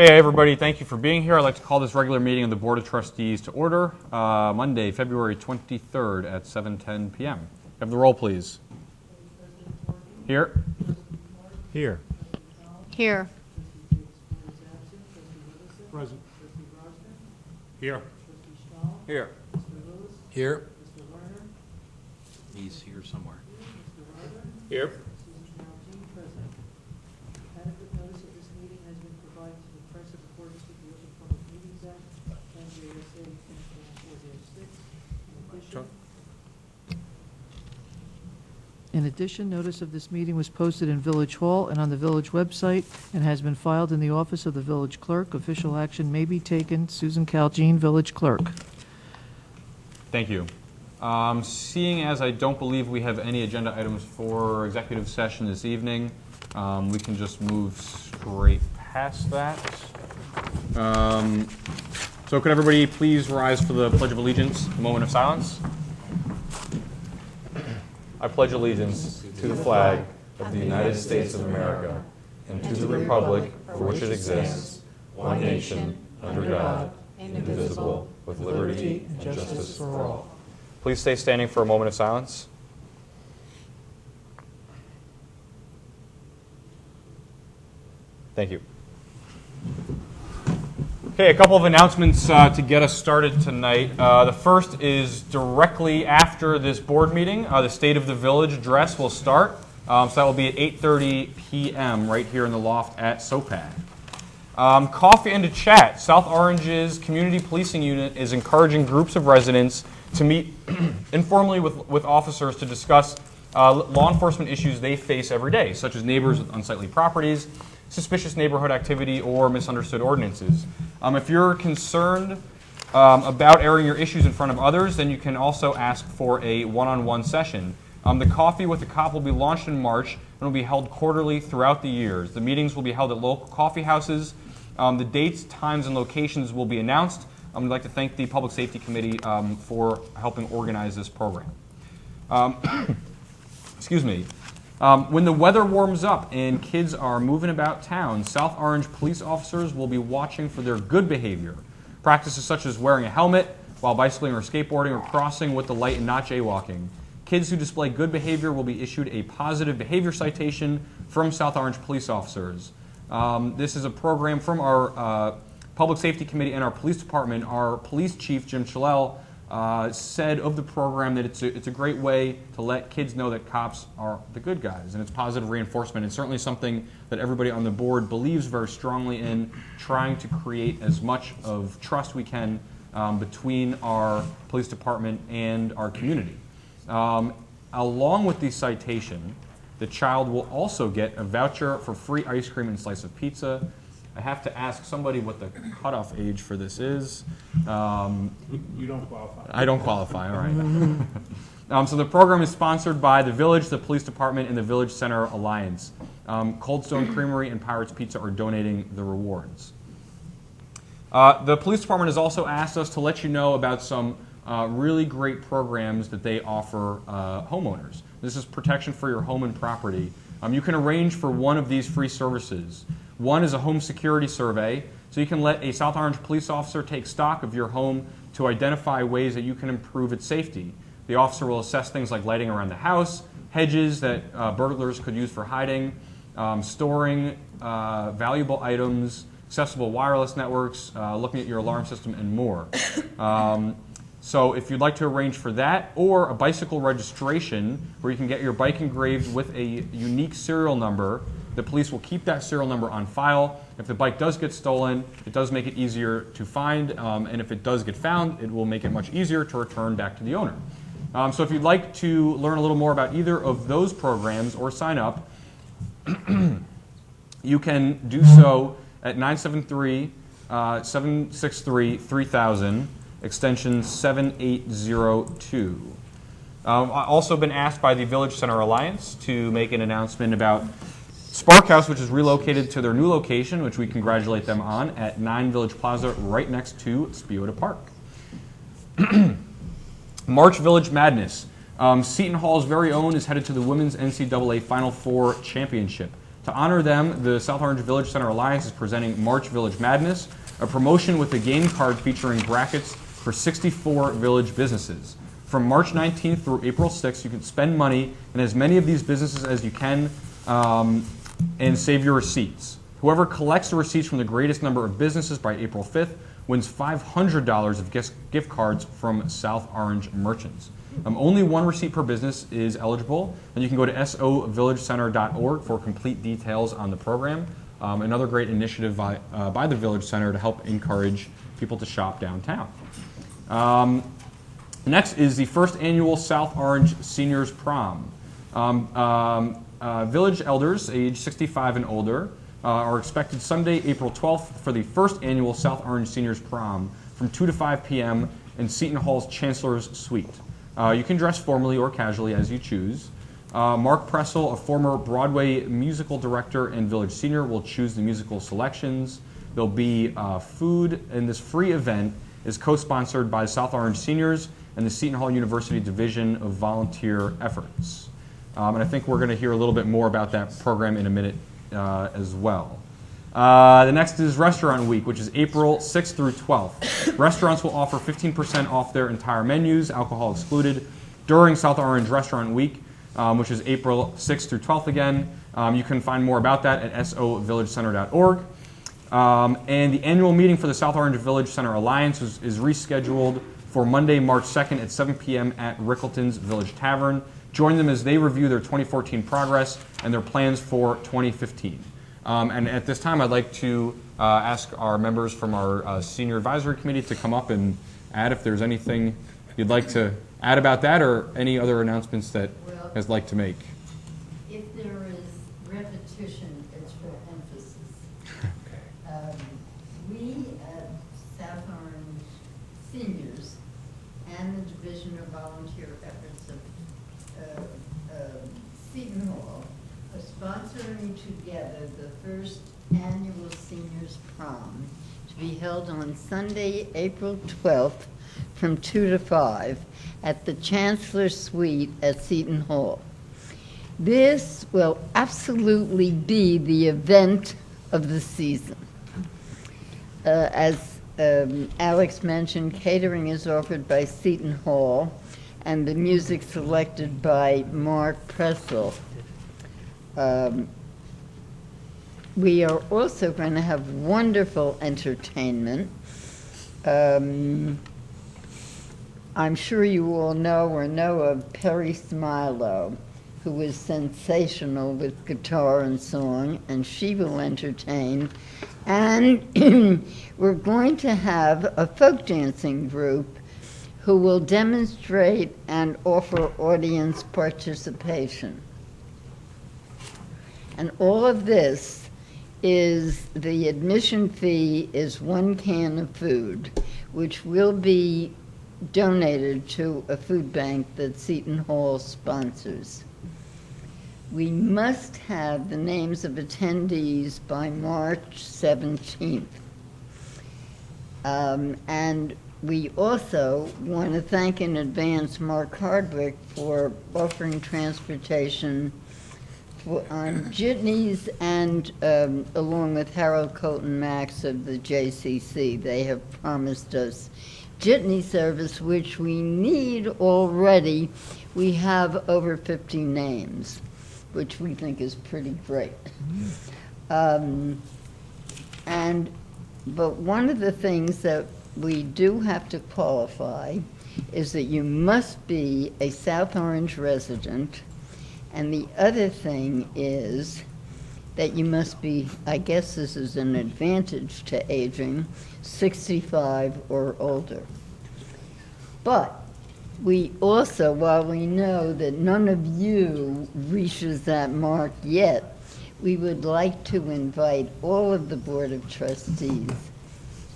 Hey everybody, thank you for being here. I'd like to call this regular meeting of the Board of Trustees to order, Monday, February 23rd at 7:10 p.m. Have the roll, please. Here. Here. Here. Present. Here. Here. Here. He's here somewhere. Here. Adequate notice of this meeting has been provided to the press in accordance with the Open Public Meetings Act, NJSA 10.4-6. In addition, notice of this meeting was posted in Village Hall and on the village website and has been filed in the office of the village clerk. Official action may be taken. Susan Caljean, village clerk. Thank you. Seeing as I don't believe we have any agenda items for executive session this evening, we can just move straight past that. So could everybody please rise for the Pledge of Allegiance, a moment of silence? I pledge allegiance to the flag of the United States of America and to the republic for which it exists, one nation, under God, indivisible, with liberty and justice for all. Please stay standing for a moment of silence. Thank you. Okay, a couple of announcements to get us started tonight. The first is directly after this board meeting, the State of the Village address will start. So that will be at 8:30 p.m. right here in the loft at SOPAD. Coffee and a Chat. South Orange's Community Policing Unit is encouraging groups of residents to meet informally with officers to discuss law enforcement issues they face every day, such as neighbors with unsightly properties, suspicious neighborhood activity, or misunderstood ordinances. If you're concerned about airing your issues in front of others, then you can also ask for a one-on-one session. The Coffee with a Cop will be launched in March and will be held quarterly throughout the years. The meetings will be held at local coffee houses. The dates, times, and locations will be announced. We'd like to thank the Public Safety Committee for helping organize this program. Excuse me. When the weather warms up and kids are moving about town, South Orange police officers will be watching for their good behavior. Practices such as wearing a helmet while bicycling or skateboarding or crossing with the light and not jaywalking. Kids who display good behavior will be issued a positive behavior citation from South Orange police officers. This is a program from our Public Safety Committee and our police department. Our police chief, Jim Chalel, said of the program that it's a great way to let kids know that cops are the good guys, and it's positive reinforcement. It's certainly something that everybody on the board believes very strongly in, trying to create as much of trust we can between our police department and our community. Along with the citation, the child will also get a voucher for free ice cream and slice of pizza. I have to ask somebody what the cutoff age for this is. You don't qualify. I don't qualify, all right. So the program is sponsored by the Village, the Police Department, and the Village Center Alliance. Cold Stone Creamery and Pirates Pizza are donating the rewards. The Police Department has also asked us to let you know about some really great programs that they offer homeowners. This is protection for your home and property. You can arrange for one of these free services. One is a home security survey, so you can let a South Orange police officer take stock of your home to identify ways that you can improve its safety. The officer will assess things like lighting around the house, hedges that burglars could use for hiding, storing valuable items, accessible wireless networks, looking at your alarm system, and more. So if you'd like to arrange for that, or a bicycle registration where you can get your bike engraved with a unique serial number, the police will keep that serial number on file. If the bike does get stolen, it does make it easier to find, and if it does get found, it will make it much easier to return back to the owner. So if you'd like to learn a little more about either of those programs or sign up, you can do so at 973-763-3000, extension 7802. I've also been asked by the Village Center Alliance to make an announcement about Spark House, which is relocated to their new location, which we congratulate them on, at 9 Village Plaza, right next to Spiota Park. March Village Madness. Seton Hall's very own is headed to the Women's NCAA Final Four Championship. To honor them, the South Orange Village Center Alliance is presenting March Village Madness, a promotion with a game card featuring brackets for 64 village businesses. From March 19th through April 6th, you can spend money in as many of these businesses as you can and save your receipts. Whoever collects the receipts from the greatest number of businesses by April 5th wins $500 of gift cards from South Orange merchants. Only one receipt per business is eligible, and you can go to sovillagecenter.org for complete details on the program. Another great initiative by the Village Center to help encourage people to shop downtown. Next is the first annual South Orange Seniors Prom. Village elders age 65 and older are expected Sunday, April 12th for the first annual South Orange Seniors Prom from 2 to 5 p.m. in Seton Hall's Chancellor's Suite. You can dress formally or casually as you choose. Mark Pressel, a former Broadway musical director and village senior, will choose the musical selections. There'll be food, and this free event is co-sponsored by South Orange Seniors and the Seton Hall University Division of Volunteer Efforts. And I think we're going to hear a little bit more about that program in a minute as well. The next is Restaurant Week, which is April 6th through 12th. Restaurants will offer 15% off their entire menus, alcohol excluded, during South Orange Restaurant Week, which is April 6th through 12th again. You can find more about that at sovillagecenter.org. And the annual meeting for the South Orange Village Center Alliance is rescheduled for Monday, March 2nd at 7 p.m. at Rickleton's Village Tavern. Join them as they review their 2014 progress and their plans for 2015. And at this time, I'd like to ask our members from our Senior Advisory Committee to come up and add if there's anything you'd like to add about that or any other announcements that you guys like to make. If there is repetition, it's for emphasis. We at South Orange Seniors and the Division of Volunteer Efforts of Seton Hall are sponsoring together the first annual Seniors Prom to be held on Sunday, April 12th from 2 to 5 at the Chancellor's Suite at Seton Hall. This will absolutely be the event of the season. As Alex mentioned, catering is offered by Seton Hall and the music selected by Mark Pressel. We are also going to have wonderful entertainment. I'm sure you all know of Perry Smilo, who is sensational with guitar and song, and she will entertain. And we're going to have a folk dancing group who will demonstrate and offer audience participation. And all of this is, the admission fee is 1 can of food, which will be donated to a food bank that Seton Hall sponsors. We must have the names of attendees by March 17th. And we also want to thank in advance Mark Hardwick for offering transportation on jitneys and along with Harold Colton Max of the JCC. They have promised us jitney service, which we need already. We have over 50 names, which we think is pretty great. But one of the things that we do have to qualify is that you must be a South Orange resident, and the other thing is that you must be, I guess this is an advantage to aging, 65 or older. But we also, while we know that none of you reaches that mark yet, we would like to invite all of the Board of Trustees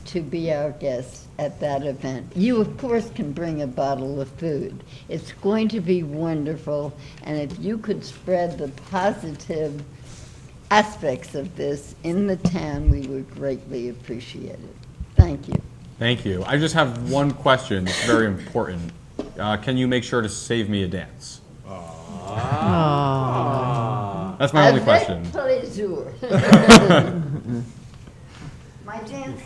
to be our guests at that event. You, of course, can bring a bottle of food. It's going to be wonderful, and if you could spread the positive aspects of this in the town, we would greatly appreciate it. Thank you. Thank you. I just have one question that's very important. Can you make sure to save me a dance? That's my only question. Plaisir. My dance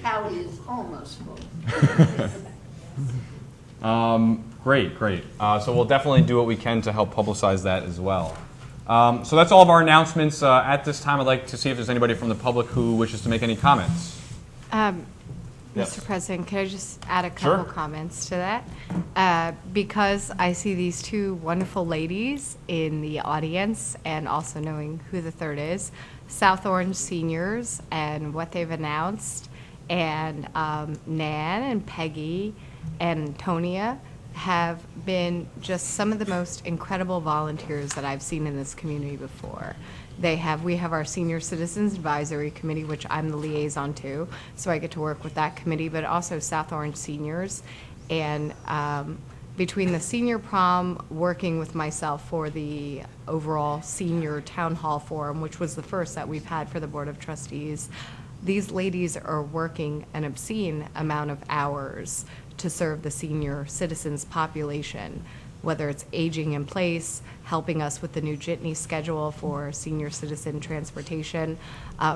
tally is almost full. Great, great. So we'll definitely do what we can to help publicize that as well. So that's all of our announcements. At this time, I'd like to see if there's anybody from the public who wishes to make any comments. Yes. Mr. President, could I just add a Sure. couple comments to that? Because I see these two wonderful ladies in the audience and also knowing who the third is, South Orange seniors and what they've announced, and Nan and Peggy and Tonia have been just some of the most incredible volunteers that I've seen in this community before. We have our Senior Citizens Advisory Committee, which I'm the liaison to, so I get to work with that committee, but also South Orange seniors. And between the senior prom, working with myself for the overall senior town hall forum, which was the first that we've had for the Board of Trustees, these ladies are working an obscene amount of hours to serve the senior citizens population, whether it's aging in place, helping us with the new jitney schedule for senior citizen transportation.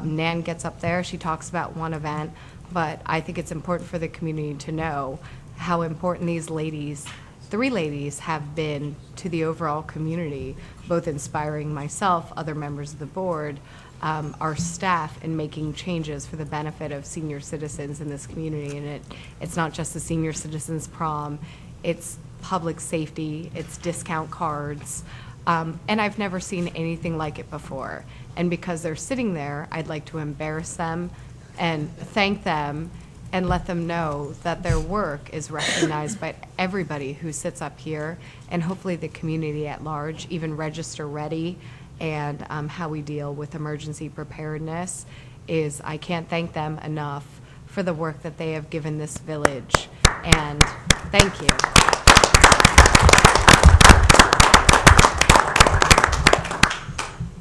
Nan gets up there, she talks about one event, but I think it's important for the community to know how important these ladies, three ladies, have been to the overall community, both inspiring myself, other members of the board, our staff, in making changes for the benefit of senior citizens in this community. And it's not just the senior citizens prom, it's public safety, it's discount cards, and I've never seen anything like it before. And because they're sitting there, I'd like to embarrass them and thank them and let them know that their work is recognized by everybody who sits up here, and hopefully the community at large, even Register Ready, and how we deal with emergency preparedness. I can't thank them enough for the work that they have given this village, and thank you.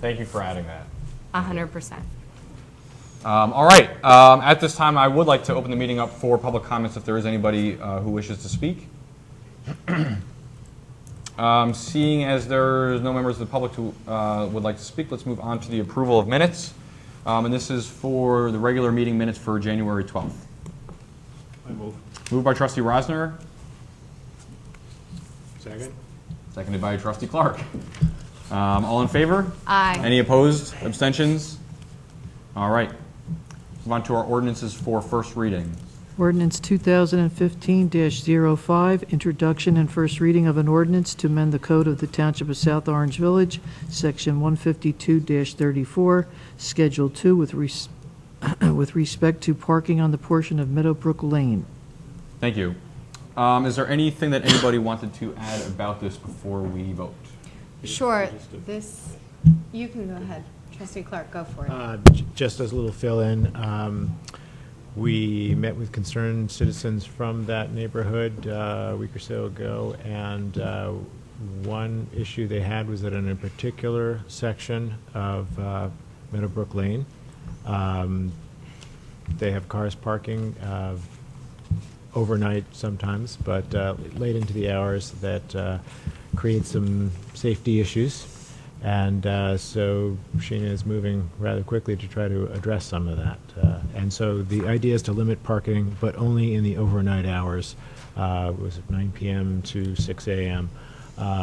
Thank you for adding that. 100%. All right. At this time, I would like to open the meeting up for public comments if there is anybody who wishes to speak. Seeing as there's no members of the public who would like to speak, let's move on to the approval of minutes. And this is for the regular meeting minutes for January 12th. I move. Moved by Trustee Rosner, Second? seconded by Trustee Clark. All in favor? Aye. Any opposed? Abstentions? All right. Move on to our ordinances for first reading. Ordinance 2015-05, introduction and first reading of an ordinance to amend the code of the Township of South Orange Village, Section 152-34, Schedule 2, with respect to parking on the portion of Meadowbrook Lane. Thank you. Is there anything that anybody wanted to add about this before we vote? Sure. You can go ahead. Trustee Clark, go for it. Just as a little fill-in, we met with concerned citizens from that neighborhood a week or so ago, and one issue they had was that in a particular section of Meadowbrook Lane, they have cars parking overnight sometimes, but late into the hours that creates some safety issues. And so Sheena is moving rather quickly to try to address some of that. And so the idea is to limit parking, but only in the overnight hours. Was it 9 p.m. to 6 a.m.,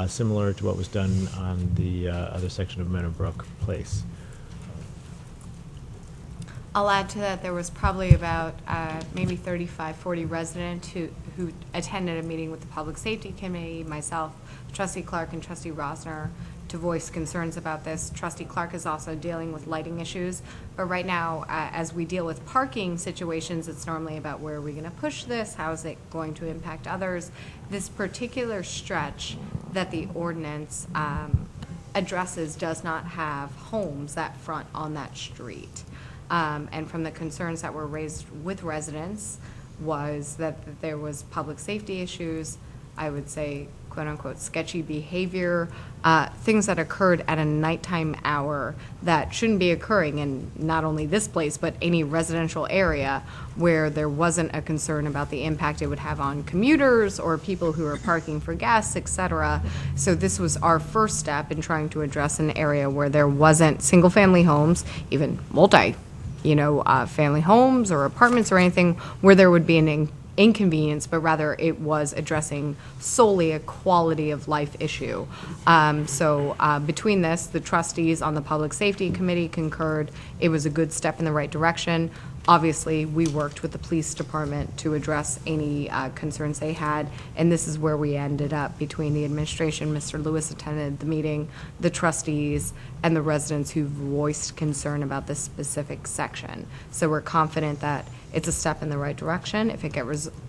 similar to what was done on the other section of Meadowbrook Place. I'll add to that, there was probably about maybe 35, 40 residents who attended a meeting with the Public Safety Committee, myself, Trustee Clark, and Trustee Rosner, to voice concerns about this. Trustee Clark is also dealing with lighting issues. But right now, as we deal with parking situations, it's normally about where are we going to push this? How is it going to impact others? This particular stretch that the ordinance addresses does not have homes that front on that street. And from the concerns that were raised with residents was that there was public safety issues, I would say quote-unquote sketchy behavior, things that occurred at a nighttime hour that shouldn't be occurring in not only this place, but any residential area where there wasn't a concern about the impact it would have on commuters or people who are parking for guests, et cetera. So this was our first step in trying to address an area where there wasn't single-family homes, even family homes or apartments or anything where there would be an inconvenience, but rather it was addressing solely a quality of life issue. Between this, the trustees on the Public Safety Committee concurred it was a good step in the right direction. Obviously, we worked with the police department to address any concerns they had, and this is where we ended up between the administration. Mr. Lewis attended the meeting, the trustees, and the residents who voiced concern about this specific section. So we're confident that it's a step in the right direction. If it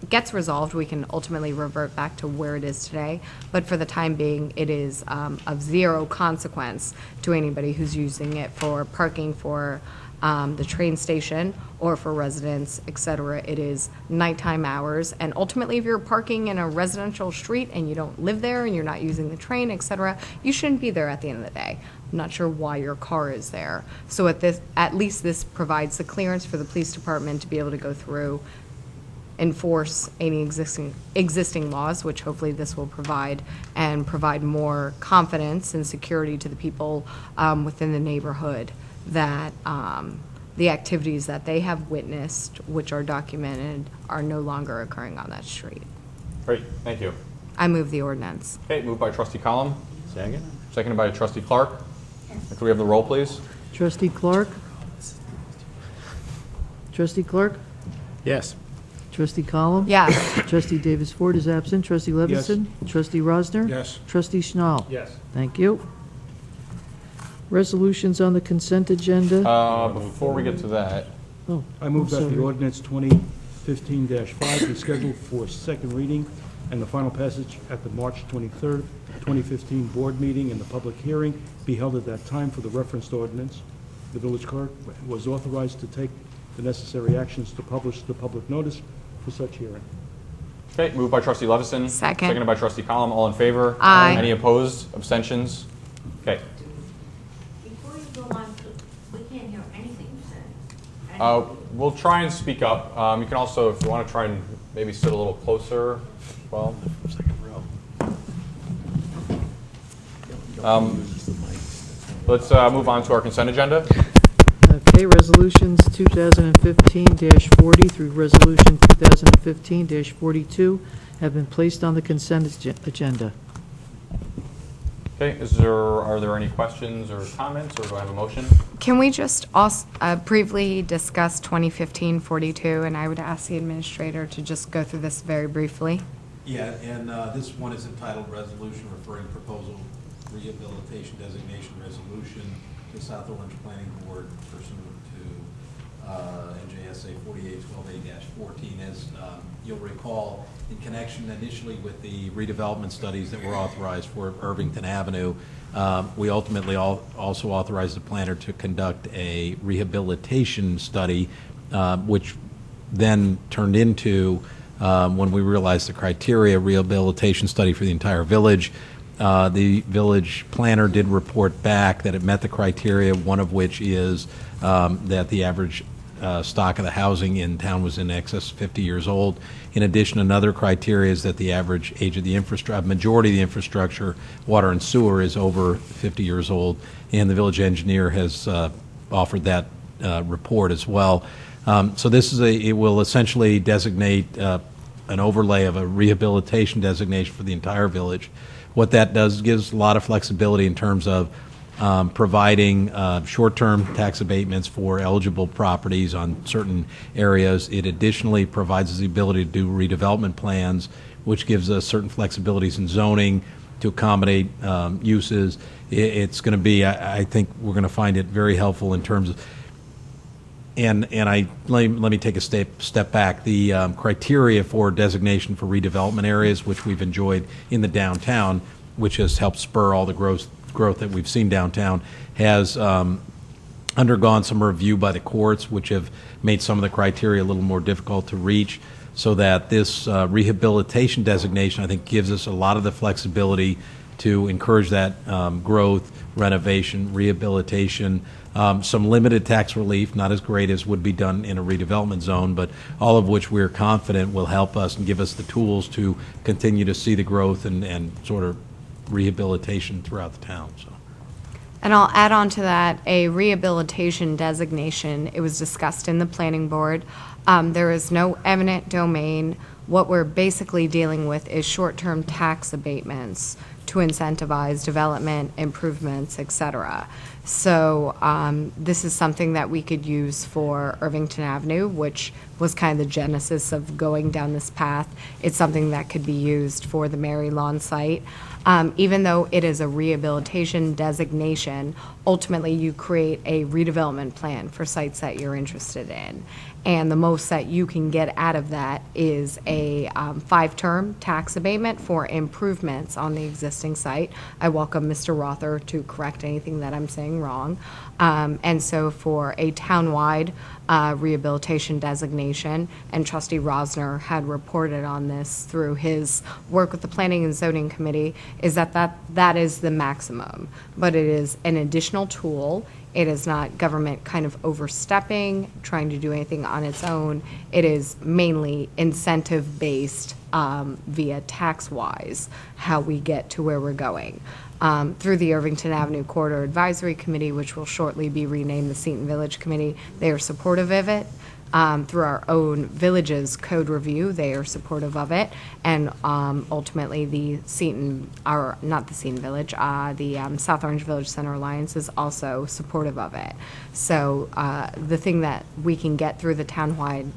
gets resolved, we can ultimately revert back to where it is today. But for the time being, it is of zero consequence to anybody who's using it for parking for the train station or for residents, et cetera. It is nighttime hours. And ultimately, if you're parking in a residential street and you don't live there and you're not using the train, et cetera, you shouldn't be there at the end of the day. I'm not sure why your car is there. So at least this provides the clearance for the police department to be able to go through, enforce any existing laws, which hopefully this will provide, and provide more confidence and security to the people within the neighborhood that the activities that they have witnessed, which are documented, are no longer occurring on that street. Great, thank you. I move the ordinance. Okay, moved by trustee Column, Second? seconded by trustee Clark. Could we have the roll, please? Trustee Clark? Trustee Clark? Yes. Trustee Column? Yes. Trustee Davis Ford is absent. Trustee Levinson? Trustee Rosner? Yes. Trustee Schnall? Yes. Thank you. Resolutions on the consent agenda. Before we get to that, Oh, I move that sorry. the ordinance 2015-5 be scheduled for second reading and the final passage at the March 23rd, 2015 board meeting and the public hearing be held at that time for the referenced ordinance. The village clerk was authorized to take the necessary actions to publish the public notice for such hearing. okay, moved by trustee Levison. Second. Seconded by trustee Column. All in favor? Aye. Any opposed? Abstentions? Okay. Before you go on, we can't hear anything you said. We'll try and speak up. You can also, if you want to try and maybe sit a little closer as well. Let's move on to our consent agenda. Okay, resolutions 2015-40 through resolution 2015-42 have been placed on the consent agenda. Okay, are there any questions or comments, or do I have a motion? Can we just also briefly discuss 2015-42, and I would ask the administrator to just go through this very briefly. Yeah, and this one is entitled Resolution Referring Proposal Rehabilitation Designation Resolution to South Orange Planning Board pursuant to NJSA 4812A-14. As you'll recall, in connection initially with the redevelopment studies that were authorized for Irvington Avenue, we ultimately also authorized the planner to conduct a rehabilitation study, which then turned into, when we realized the criteria, rehabilitation study for the entire village. The village planner did report back that it met the criteria, one of which is that the average stock of the housing in town was in excess of 50 years old. In addition, another criteria is that the average age of the infrastructure, majority of the infrastructure, water and sewer, is over 50 years old, and the village engineer has offered that report as well. So this is it will essentially designate an overlay of a rehabilitation designation for the entire village. What that does gives a lot of flexibility in terms of providing short-term tax abatements for eligible properties on certain areas. It additionally provides us the ability to do redevelopment plans, which gives us certain flexibilities in zoning to accommodate uses. It's going to be, I think we're going to find it very helpful in terms of, let me take a step back. The criteria for designation for redevelopment areas, which we've enjoyed in the downtown, which has helped spur all the growth that we've seen downtown, has undergone some review by the courts, which have made some of the criteria a little more difficult to reach. so that this rehabilitation designation, I think, gives us a lot of the flexibility to encourage that growth, renovation, rehabilitation, some limited tax relief, not as great as would be done in a redevelopment zone, but all of which we're confident will help us and give us the tools to continue to see the growth and sort of rehabilitation throughout the town. So. And I'll add on to that a rehabilitation designation. It was discussed in the planning board. There is no eminent domain. What we're basically dealing with is short-term tax abatements to incentivize development, improvements, et cetera. So this is something that we could use for Irvington Avenue, which was kind of the genesis of going down this path. It's something that could be used for the Mary Lawn site. Even though it is a rehabilitation designation, ultimately you create a redevelopment plan for sites that you're interested in. And the most that you can get out of that is a 5-term tax abatement for improvements on the existing site. I welcome Mr. Rother to correct anything that I'm saying wrong. And so for a townwide rehabilitation designation, and Trustee Rosner had reported on this through his work with the Planning and Zoning Committee, is that is the maximum. But it is an additional tool. It is not government kind of overstepping, trying to do anything on its own. It is mainly incentive-based via tax-wise, how we get to where we're going. Through the Irvington Avenue Corridor Advisory Committee, which will shortly be renamed the Seton Village Committee, they are supportive of it. Through our own village's code review, they are supportive of it. And ultimately, the Seton, or not the Seton Village, the South Orange Village Center Alliance is also supportive of it. So the thing that we can get through the townwide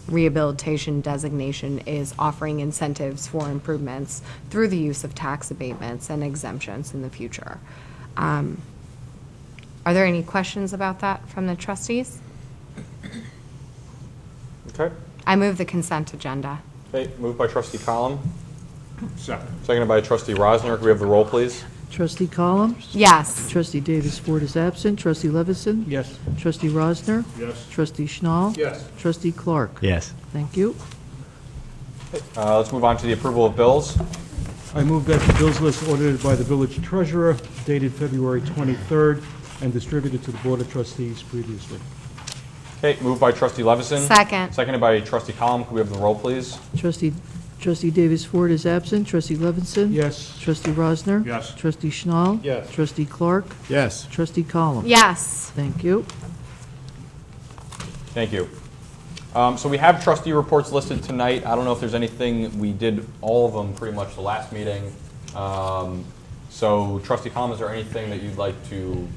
rehabilitation designation is offering incentives for improvements through the use of tax abatements and exemptions in the future. Are there any questions about that from the trustees? Okay. I move the consent agenda. Okay, moved by Trustee Column, Second. seconded by Trustee Rosner. Could we have the roll, please? Trustee Column? Yes. Trustee Davis Ford is absent. Trustee Levison? Yes. Trustee Rosner? Yes. Trustee Schnall? Yes. Trustee Clark? Yes. Thank you. Let's move on to the approval of bills. I move that the bills list audited by the village treasurer dated February 23rd and distributed to the Board of Trustees previously. Okay, moved by Trustee Levison. Second. Seconded by Trustee Column. Could we have the roll, please? Trustee Davis Ford is absent. Trustee Levinson? Yes. Trustee Rosner? Yes. Trustee Schnall? Yes. Trustee Clark? Yes. Trustee Column? Yes. Thank you. Thank you. So we have trustee reports listed tonight. I don't know if there's anything, we did all of them pretty much the last meeting. So Trustee Column, is there anything that you'd like to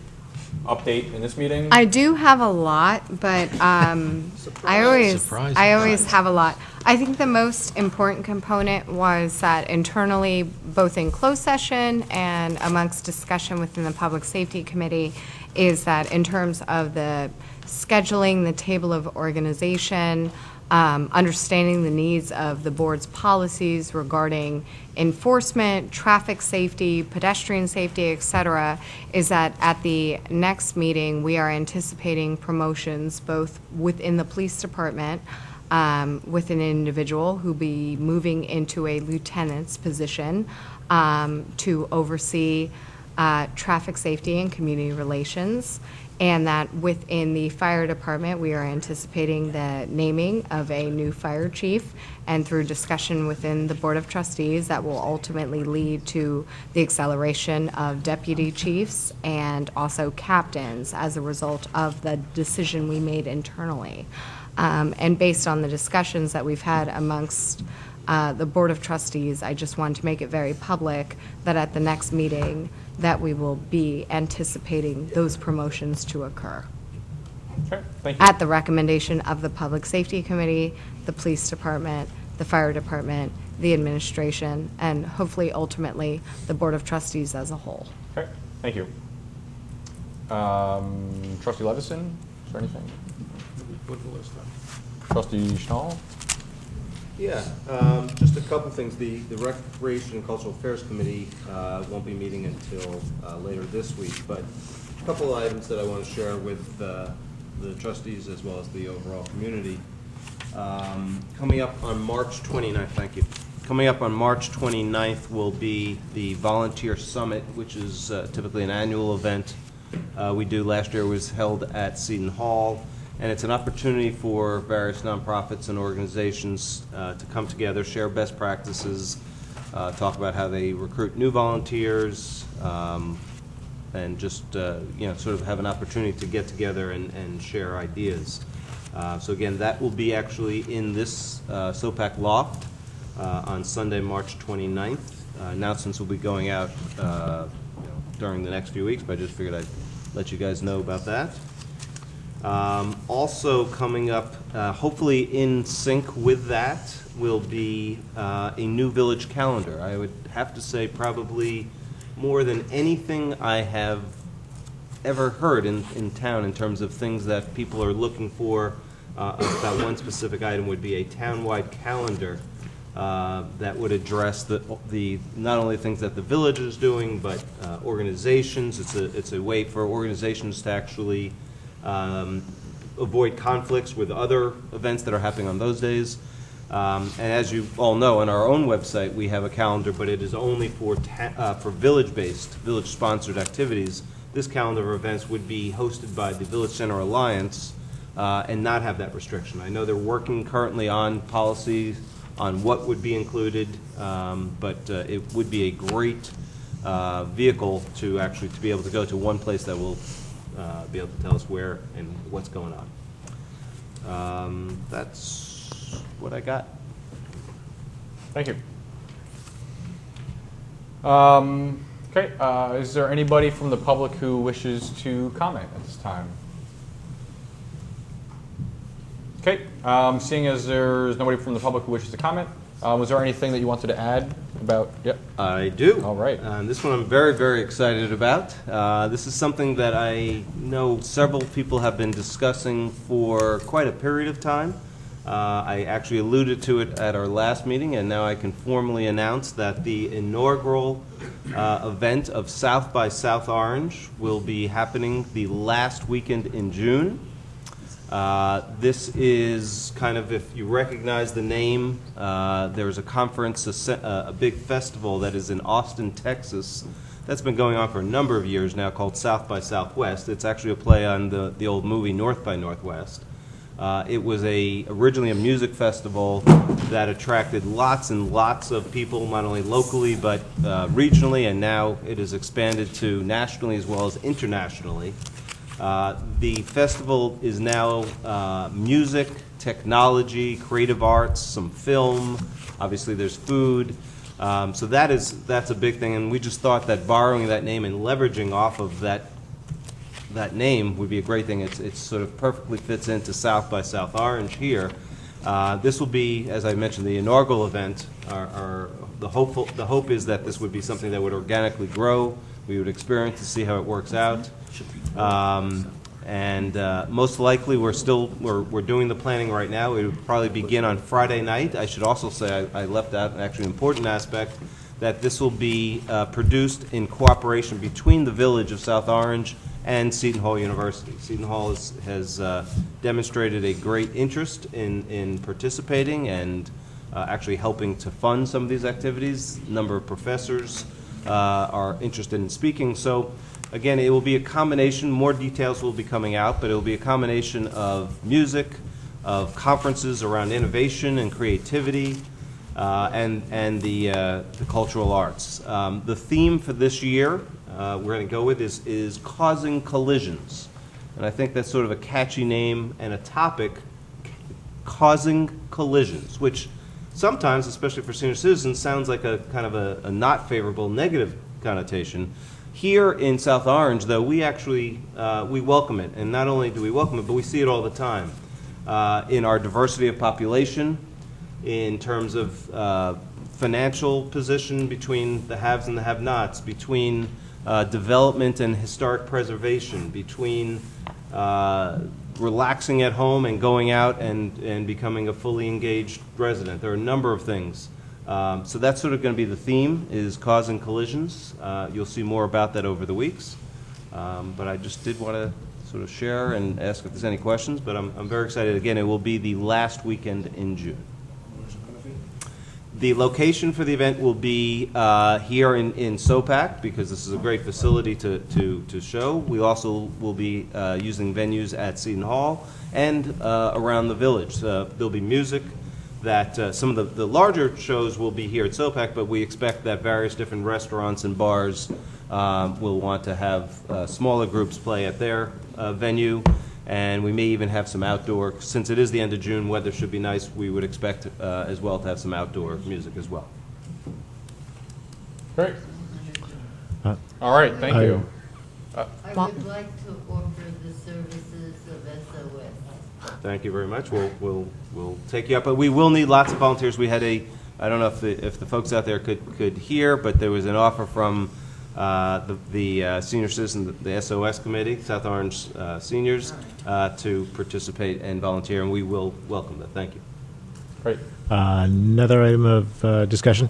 update in this meeting? I do have a lot, but I always have a lot. I think the most important component was that internally, both in closed session and amongst discussion within the Public Safety Committee, is that in terms of the scheduling, the table of organization, understanding the needs of the board's policies regarding enforcement, traffic safety, pedestrian safety, et cetera, is that at the next meeting, we are anticipating promotions both within the police department with an individual who'll be moving into a lieutenant's position to oversee traffic safety and community relations, and that within the fire department, we are anticipating the naming of a new fire chief, and through discussion within the Board of Trustees, that will ultimately lead to the acceleration of deputy chiefs and also captains as a result of the decision we made internally. And based on the discussions that we've had amongst the Board of Trustees, I just wanted to make it very public that at the next meeting that we will be anticipating those promotions to occur. Okay, thank you. At the recommendation of the Public Safety Committee, the Police Department, the Fire Department, the administration, and hopefully ultimately the Board of Trustees as a whole. Okay, thank you. Trustee Levison, is there anything? Trustee Schnall? Yeah, just a couple things. The Recreation and Cultural Affairs Committee won't be meeting until later this week, but a couple of items that I want to share with the trustees as well as the overall community. Coming up on March 29th, thank you. Coming up on March 29th will be the Volunteer Summit, which is typically an annual event we do. Last year was held at Seton Hall, and it's an opportunity for various nonprofits and organizations to come together, share best practices, talk about how they recruit new volunteers, and just sort of have an opportunity to get together and share ideas. So again, that will be actually in this SOPAC loft on Sunday, March 29th. Announcements will be going out during the next few weeks, but I just figured I'd let you guys know about that. Also coming up, hopefully in sync with that, will be a new village calendar. I would have to say probably more than anything I have ever heard in town in terms of things that people are looking for. That one specific item would be a town-wide calendar that would address the not only things that the village is doing, but organizations. It's a way for organizations to actually avoid conflicts with other events that are happening on those days. And as you all know, on our own website, we have a calendar, but it is only for village-based, village-sponsored activities. This calendar of events would be hosted by the Village Center Alliance and not have that restriction. I know they're working currently on policies on what would be included, but it would be a great vehicle to be able to go to one place that will be able to tell us where and what's going on. That's what I got. Thank you. Okay, is there anybody from the public who wishes to comment at this time? Okay, seeing as there's nobody from the public who wishes to comment, was there anything that you wanted to add about? Yep. I do. All right. This one I'm very, very excited about. This is something that I know several people have been discussing for quite a period of time. I actually alluded to it at our last meeting, and now I can formally announce that the inaugural event of South by South Orange will be happening the last weekend in June. This is kind of, if you recognize the name, there's a conference, a big festival that is in Austin, Texas, that's been going on for a number of years now, called South by Southwest. It's actually a play on the old movie North by Northwest. It was originally a music festival that attracted lots and lots of people, not only locally but regionally, and now it has expanded to nationally as well as internationally. The festival is now music, technology, creative arts, some film. Obviously, there's food. So that's a big thing, and we just thought that borrowing that name and leveraging off of that name would be a great thing. It sort of perfectly fits into South by South Orange here. This will be, as I mentioned, the inaugural event. The hope is that this would be something that would organically grow. We would experience to see how it works out. Most likely we're doing the planning right now. It would probably begin on Friday night. I should also say I left out actually an important aspect, that this will be produced in cooperation between the Village of South Orange and Seton Hall University. Seton Hall has demonstrated a great interest in participating and actually helping to fund some of these activities. A number of professors are interested in speaking. So again, it will be a combination, more details will be coming out, but it will be a combination of music, of conferences around innovation and creativity, and the cultural arts. The theme for this year we're going to go with is causing collisions. And I think that's sort of a catchy name and a topic, causing collisions, which sometimes, especially for senior citizens, sounds like a kind of a not favorable negative connotation. Here in South Orange, though, we actually we welcome it, and not only do we welcome it, but we see it all the time in our diversity of population, in terms of financial position between the haves and the have-nots, between development and historic preservation, between relaxing at home and going out and becoming a fully engaged resident. There are a number of things. So that's sort of going to be the theme, is causing collisions. You'll see more about that over the weeks. But I just did want to sort of share and ask if there's any questions, but I'm very excited. Again, it will be the last weekend in June. The location for the event will be here in SOPAC, because this is a great facility to show. We also will be using venues at Seton Hall and around the village. There'll be music. That some of the larger shows will be here at SOPAC, but we expect that various different restaurants and bars will want to have smaller groups play at their venue, and we may even have some outdoor. Since it is the end of June, weather should be nice. We would expect as well to have some outdoor music as well. Great. All right, thank you. I would like to offer the services of SOS. Thank you very much. We'll take you up, but we will need lots of volunteers. We had I don't know if the folks out there could hear, but there was an offer from the senior citizen, the SOS committee, South Orange seniors, to participate and volunteer, and we will welcome that. Thank you. Great. Another item of discussion.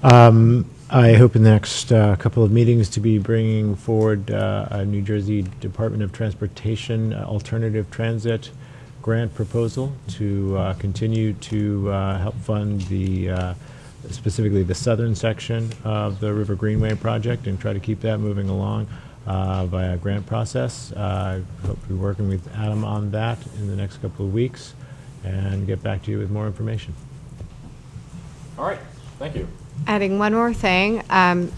I hope in the next couple of meetings to be bringing forward a New Jersey Department of Transportation alternative transit grant proposal to continue to help fund specifically the southern section of the River Greenway project and try to keep that moving along via a grant process. I hope to be working with Adam on that in the next couple of weeks and get back to you with more information. All right, thank you. Adding one more thing,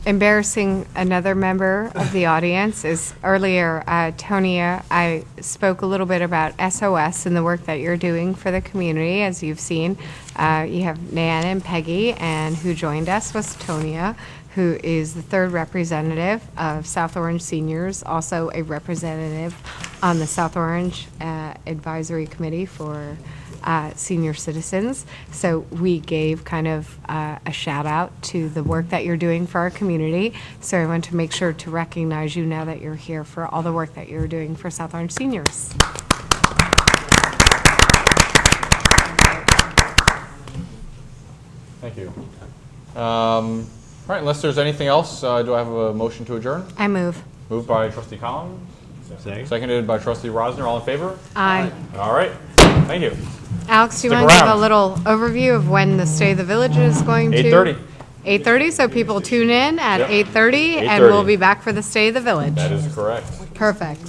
embarrassing another member of the audience is earlier, Tonia, I spoke a little bit about SOS and the work that you're doing for the community. As you've seen, you have Nan and Peggy, and who joined us was Tonia, who is the third representative of South Orange Seniors, also a representative on the South Orange Advisory Committee for senior citizens. So we gave kind of a shout out to the work that you're doing for our community. So I want to make sure to recognize you now that you're here for all the work that you're doing for South Orange seniors. Thank you. All right, unless there's anything else, do I have a motion to adjourn? I move. Moved by Trustee Collins. Seconded by Trustee Rosner. All in favor? Aye. All right. Thank you. Alex, do you Stick want to give around. a little overview of when the State of the Village is going to? 8:30. 8:30, so people tune in at Yep. 8:30, and 8:30. we'll be back for the State of the Village. That is correct. Perfect.